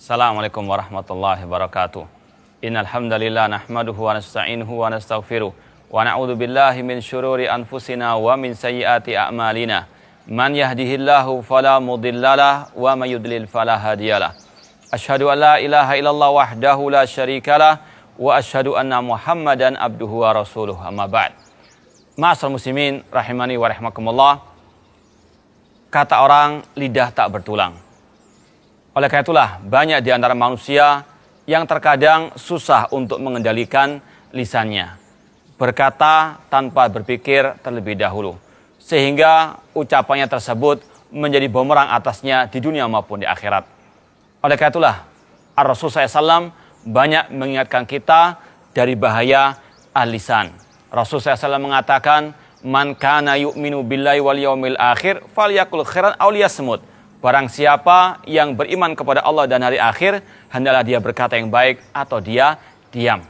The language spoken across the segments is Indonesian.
Assalamualaikum warahmatullahi wabarakatuh. Innal hamdalillah nahmaduhu wa nasta'inuhu wa nastaghfiruh wa na'udzu billahi min syururi anfusina wa min sayyiati a'malina. Man yahdihillahu fala mudhillalah wa may yudlil fala hadiyalah. Asyhadu an la ilaha illallah wahdahu la syarikalah wa asyhadu anna Muhammadan abduhu wa rasuluh. Amma ba'd. Ma'asyiral muslimin rahimani wa rahimakumullah. Kata orang, lidah tak bertulang. Oleh karena itulah, banyak di antara manusia yang terkadang susah untuk mengendalikan lisannya. Berkata tanpa berpikir terlebih dahulu. Sehingga ucapannya tersebut menjadi bumerang atasnya di dunia maupun di akhirat. Oleh karena itulah, Rasulullah SAW banyak mengingatkan kita dari bahaya al-lisan. Rasulullah SAW mengatakan, Man kana yu'minu billahi wal yawmil akhir falyakul khairan aw liyasmut. Barang siapa yang beriman kepada Allah dan hari akhir, hendaklah dia berkata yang baik atau dia diam.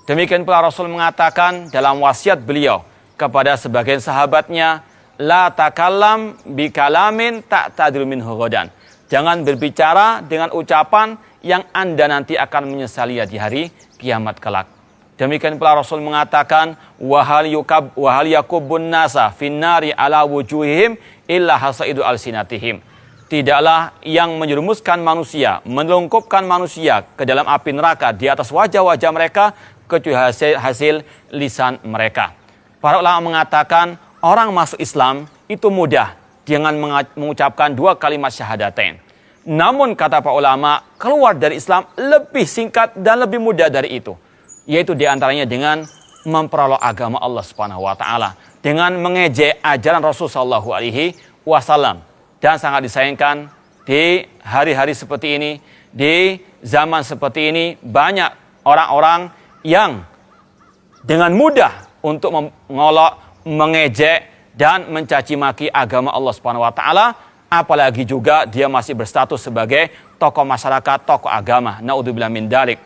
Demikian pula Rasul mengatakan dalam wasiat beliau kepada sebagian sahabatnya, La takallam bikalamin ta'tadiru minhu ghadan. Jangan berbicara dengan ucapan yang Anda nanti akan menyesali di hari kiamat kelak. Demikian pula Rasul mengatakan, Wahal yakubbun nasa finnari ala wujuhihim illa hasaidu alsinatihim. Tidaklah yang menjerumuskan manusia, melungkupkan manusia ke dalam api neraka di atas wajah-wajah mereka, kecuali hasil lisan mereka. Para ulama mengatakan, orang masuk Islam itu mudah dengan mengucapkan 2 kalimat syahadatain. Namun kata para ulama, keluar dari Islam lebih singkat dan lebih mudah dari itu. Yaitu diantaranya dengan memperoleh agama Allah Subhanahu wa Ta'ala, dengan mengejek ajaran Rasulullah SAW. Dan sangat disayangkan di hari-hari seperti ini, di zaman seperti ini, banyak orang-orang yang dengan mudah untuk mengolok, mengejek dan mencaci maki agama Allah Subhanahu wa Ta'ala, apalagi juga dia masih berstatus sebagai tokoh masyarakat, tokoh agama. Naudzubillah min dzalik.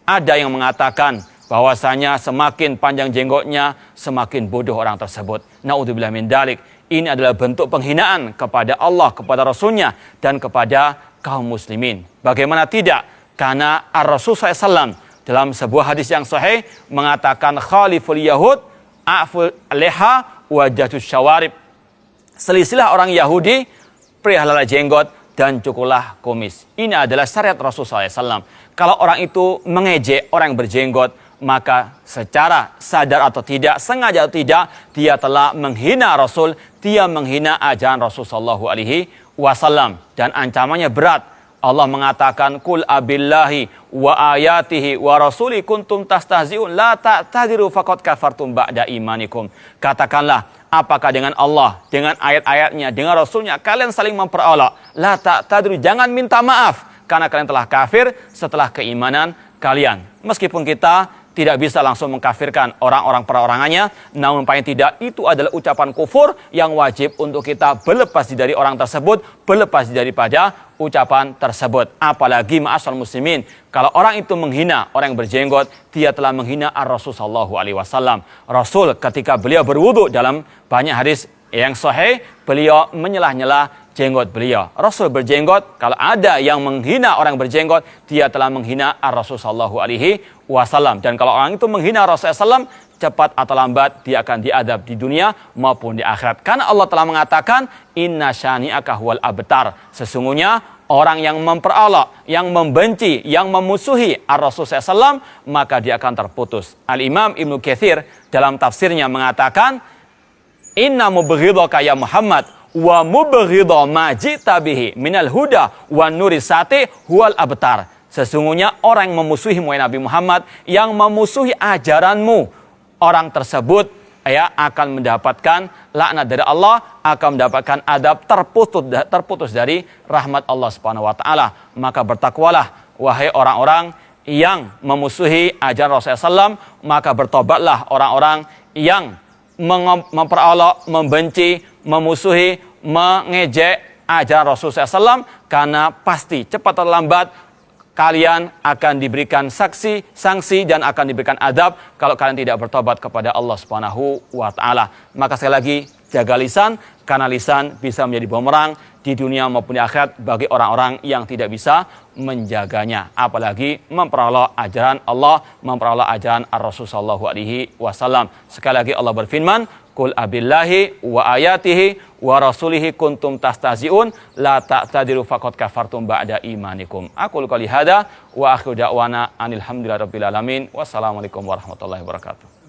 Ada yang mengatakan bahwasanya semakin panjang jenggotnya, semakin bodoh orang tersebut. Naudzubillah min dzalik. Ini adalah bentuk penghinaan kepada Allah, kepada Rasulnya, dan kepada kaum muslimin. Bagaimana tidak? Karena Ar-Rasul SAW dalam sebuah hadis yang sahih mengatakan, Khaliful Yahud a'ful leha wajatus syawarib. Selisilah orang Yahudi, peliharalah jenggot dan cukurlah kumis. Ini adalah syariat Rasulullah SAW. Kalau orang itu mengejek orang yang berjenggot, maka secara sadar atau tidak, sengaja atau tidak, dia telah menghina Rasul, dia menghina ajaran Rasul sallallahu alaihi wasallam, dan ancamannya berat. Allah mengatakan, Qul abillahi wa ayatihi wa rasuli kuntum tastahzi'un la ta'tadiru faqad kafartum ba'da imanikum. Katakanlah, apakah dengan Allah, dengan ayat-ayatnya, dengan Rasulnya kalian saling memperolok? La ta'tadiru, jangan minta maaf karena kalian telah kafir setelah keimanan kalian. Meskipun kita tidak bisa langsung mengkafirkan orang-orang perorangannya, namun paling tidak itu adalah ucapan kufur yang wajib untuk kita berlepas dari orang tersebut, berlepas daripada ucapan tersebut. Apalagi ma'asyiral muslimin, kalau orang itu menghina orang yang berjenggot, dia telah menghina Ar-Rasul sallallahu alaihi wasallam. Rasul ketika beliau berwudu dalam banyak hadis yang sahih, beliau menyelah-nyelah jenggot beliau. Rasul berjenggot, kalau ada yang menghina orang berjenggot, dia telah menghina Ar-Rasul sallallahu alaihi wasallam. Dan kalau orang itu menghina Rasulullah SAW, cepat atau lambat dia akan diadab di dunia maupun di akhirat. Karena Allah telah mengatakan, Inna syani'aka huwal abtar. Sesungguhnya orang yang memperolok, yang membenci, yang memusuhi Ar-Rasul SAW, maka dia akan terputus. Al-Imam Ibnu Katsir dalam tafsirnya mengatakan, Inna mubghidaka ya Muhammad wa mubghidha ma ji'ta bihi minal huda wa nurisati huwal abtar. Sesungguhnya orang yang memusuhi Nabi Muhammad, yang memusuhi ajaranmu, orang tersebut akan mendapatkan laknat dari Allah, akan mendapatkan adab, terputus dari rahmat Allah Subhanahu wa Ta'ala. Maka bertakwalah wahai orang-orang yang memusuhi ajaran Rasulullah SAW, maka bertobatlah orang-orang yang memperolok, membenci, memusuhi, mengejek ajaran Rasulullah SAW, karena pasti cepat atau lambat kalian akan diberikan sanksi dan akan diberikan adab kalau kalian tidak bertobat kepada Allah Subhanahu wa Ta'ala. Maka sekali lagi, jaga lisan, karena lisan bisa menjadi bumerang di dunia maupun di akhirat bagi orang-orang yang tidak bisa menjaganya. Apalagi memperoleh ajaran Allah, memperoleh ajaran Ar-Rasul sallallahu alaihi wasallam. Sekali lagi Allah berfirman, "Qul abillahi wa ayatihi wa rasulihi kuntum tastazi'un la ta'tadiru faqad kafartum ba'da imanikum." Aqul qouli hadza wa akhiru da'wana anil hamdulillahi rabbil alamin. Wassalamualaikum warahmatullahi wabarakatuh.